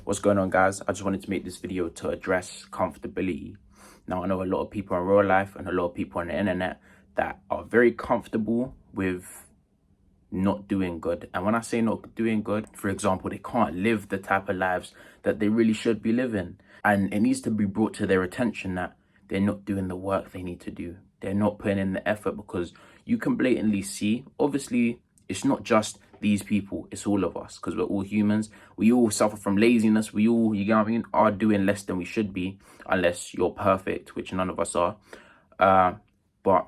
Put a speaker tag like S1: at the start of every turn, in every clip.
S1: What's going on, guys? I just wanted to make this video to address comfortability. Now, I know a lot of people in real life and a lot of people on the internet that are very comfortable with not doing good. And when I say not doing good, for example, they can't live the type of lives that they really should be living. And it needs to be brought to their attention that they're not doing the work they need to do. They're not putting in the effort, because you can blatantly see, obviously, it's not just these people, it's all of us, because we're all humans. We all suffer from laziness. We all, you know what I mean, are doing less than we should be, unless you're perfect, which none of us are. But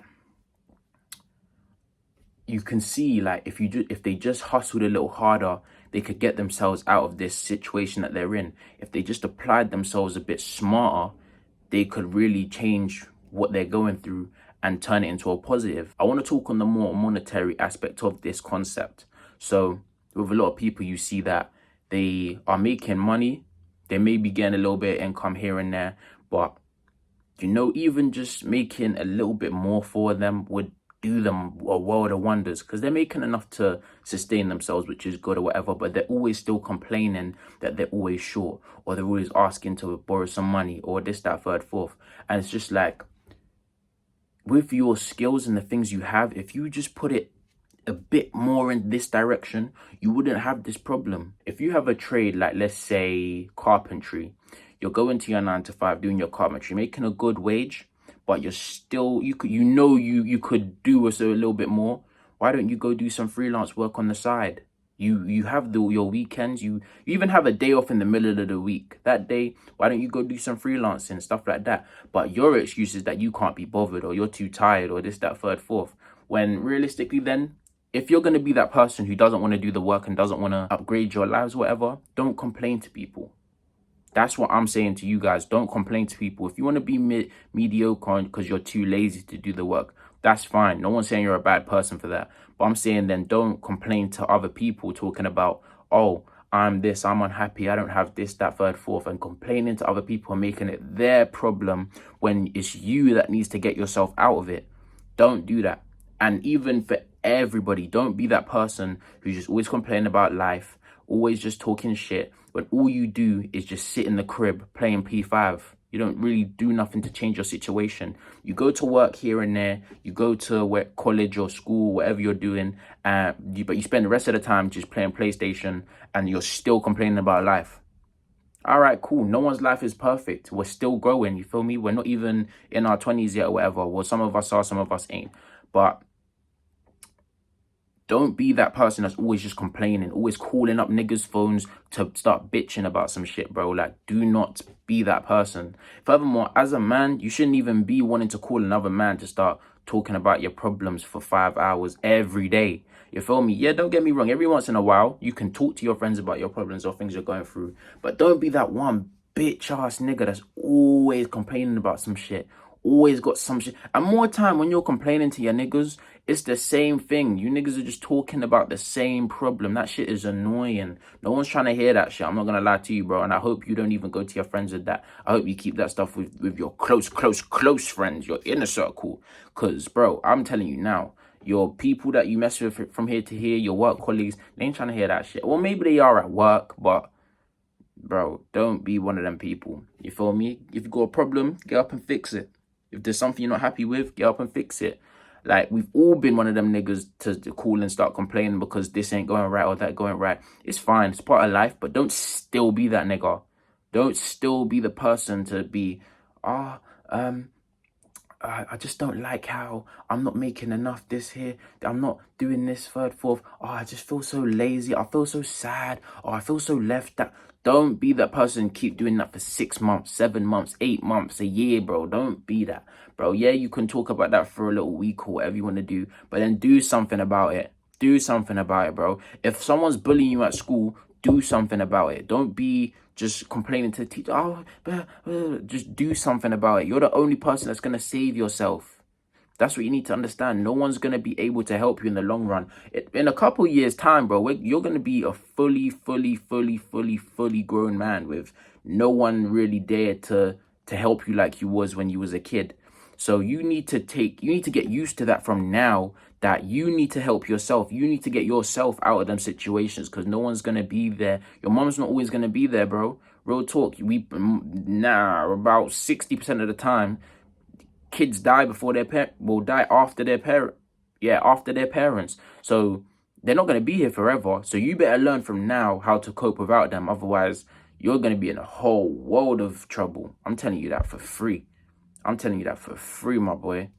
S1: you can see, like, if they just hustled a little harder, they could get themselves out of this situation that they're in. If they just applied themselves a bit smarter, they could really change what they're going through and turn it into a positive. I want to talk on the more monetary aspect of this concept. So with a lot of people, you see that they are making money. They may be getting a little bit of income here and there, but even just making a little bit more for them would do them a world of wonders, because they're making enough to sustain themselves, which is good or whatever, but they're always still complaining that they're always short, or they're always asking to borrow some money, or this, that, third, fourth. And it's just like, with your skills and the things you have, if you just put it a bit more in this direction, you wouldn't have this problem. If you have a trade, like let's say carpentry, you're going to your 9 to 5 doing your carpentry, making a good wage, but you're still, you could do a little bit more. Why don't you go do some freelance work on the side? You have your weekends. You even have a day off in the middle of the week. That day, why don't you go do some freelancing, stuff like that? But your excuse is that you can't be bothered, or you're too tired, or this, that, third, fourth. When realistically, then, if you're going to be that person who doesn't want to do the work and doesn't want to upgrade your lives, whatever, don't complain to people. That's what I'm saying to you guys. Don't complain to people. If you want to be mediocre because you're too lazy to do the work, that's fine. No one's saying you're a bad person for that. But I'm saying then don't complain to other people talking about, oh, I'm this, I'm unhappy, I don't have this, that, third, fourth, and complaining to other people and making it their problem when it's you that needs to get yourself out of it. Don't do that. And even for everybody, don't be that person who's just always complaining about life, always just talking shit, when all you do is just sit in the crib playing P5. You don't really do nothing to change your situation. You go to work here and there, you go to college or school, whatever you're doing, but you spend the rest of the time just playing PlayStation, and you're still complaining about life. All right, cool. No one's life is perfect. We're still growing, you feel me? We're not even in our 20s yet or whatever. Well, some of us are, some of us ain't. But don't be that person that's always just complaining, always calling up niggas' phones to start bitching about some shit, bro. Like, do not be that person. Furthermore, as a man, you shouldn't even be wanting to call another man to start talking about your problems for 5 hours every day. You feel me? Yeah, don't get me wrong. Every once in a while, you can talk to your friends about your problems or things you're going through. But don't be that one bitch-ass nigga that's always complaining about some shit. Always got some shit. And more time when you're complaining to your niggas, it's the same thing. You niggas are just talking about the same problem. That shit is annoying. No one's trying to hear that shit. I'm not gonna lie to you, bro. And I hope you don't even go to your friends with that. I hope you keep that stuff with your close friends, your inner circle. Because, bro, I'm telling you now, your people that you mess with from here to here, your work colleagues, they ain't trying to hear that shit. Well, maybe they are at work, but bro, don't be one of them people. You feel me? If you got a problem, get up and fix it. If there's something you're not happy with, get up and fix it. Like, we've all been one of them niggas to call and start complaining because this ain't going right or that going right. It's fine. It's part of life, but don't still be that nigga. Don't still be the person to be, I just don't like how I'm not making enough this here. I'm not doing this, third, fourth. Oh, I just feel so lazy. I feel so sad. Oh, I feel so left out. Don't be that person. Keep doing that for 6 months, 7 months, 8 months, a year, bro. Don't be that, bro. Yeah, you can talk about that for a little week or whatever you want to do, but then do something about it. Do something about it, bro. If someone's bullying you at school, do something about it. Don't be just complaining to the teacher. Just do something about it. You're the only person that's going to save yourself. That's what you need to understand. No one's going to be able to help you in the long run. In a couple years' time, bro, you're going to be a fully grown man with no one really there to help you like you was when you was a kid. So you need to get used to that from now, that you need to help yourself. You need to get yourself out of them situations, because no one's gonna be there. Your mom's not always gonna be there, bro. Real talk. About 60% of the time, kids die before their will die after their after their parents. So they're not going to be here forever. So you better learn from now how to cope without them. Otherwise, you're going to be in a whole world of trouble. I'm telling you that for free. I'm telling you that for free, my boy.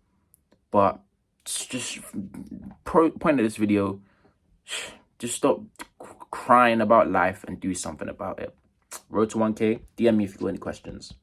S1: But just point of this video, just stop crying about life and do something about it. Road to 1K, DM me if you got any questions.